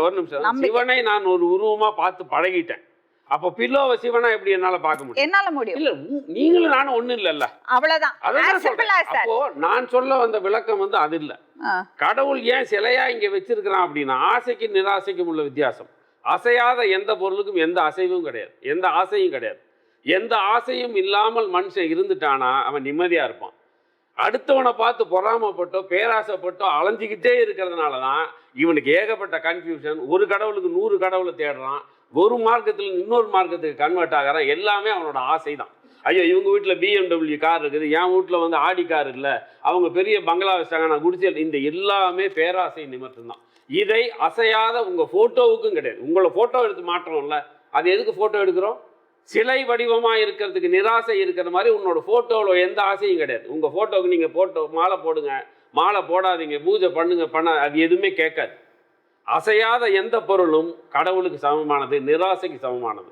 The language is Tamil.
ஒரு நிமிஷம். சிவனை நான் ஒரு உருவமா பார்த்து பழகிட்டேன். அப்ப பில்லோவை சிவனா எப்படி என்னால பார்க்க முடியும்? என்னால முடியும். இல்ல நீங்களும் நானும் ஒண்ணு இல்லல்ல. அவ்வளவுதான். அதான் சொல்றேன். அப்போ நான் சொல்ல வந்த விளக்கம் வந்து அது இல்ல. கடவுள் ஏன் சிலையா இங்க வச்சிருக்கிறான் அப்படின்னா ஆசைக்கும் நிராசைக்கும் உள்ள வித்தியாசம். அசையாத எந்த பொருளுக்கும் எந்த அசைவும் கிடையாது, எந்த ஆசையும் கிடையாது. எந்த ஆசையும் இல்லாமல் மனுஷன் இருந்துட்டானா அவன் நிம்மதியா இருப்பான். அடுத்தவனை பார்த்து பொறாமப்பட்டோ பேராசைப்பட்டோ அலைஞ்சிக்கிட்டே இருக்கிறதுனால தான் இவனுக்கு ஏகப்பட்ட கன்ஃபியூஷன். ஒரு கடவுளுக்கு 100 கடவுளை தேடுறான், ஒரு மார்க்கத்தில் இன்னொரு மார்க்கத்துக்கு கன்வெர்ட் ஆகிறான். எல்லாமே அவனோட ஆசை தான். ஐயோ இவங்க வீட்டில் BMW கார் இருக்குது, என் வீட்டில் வந்து ஆடி கார் இல்லை, அவங்க பெரிய பங்களா வச்சாங்க, நான் குடிச்சல். இந்த எல்லாமே பேராசை நிமித்தம் தான். இதை அசையாத உங்கள் ஃபோட்டோவுக்கும் கிடையாது. உங்களை ஃபோட்டோ எடுத்து மாற்றணும்ல, அது எதுக்கு ஃபோட்டோ எடுக்கிறோம்? சிலை வடிவமாக இருக்கிறதுக்கு நிராசை இருக்கிற மாதிரி உன்னோட ஃபோட்டோவில் எந்த ஆசையும் கிடையாது. உங்கள் ஃபோட்டோவுக்கு நீங்கள் மாலை போடுங்க, மாலை போடாதீங்க, பூஜை பண்ணுங்க, அது எதுவுமே கேட்காது. அசையாத எந்த பொருளும் கடவுளுக்கு சமமானது, நிராசைக்கு சமமானது.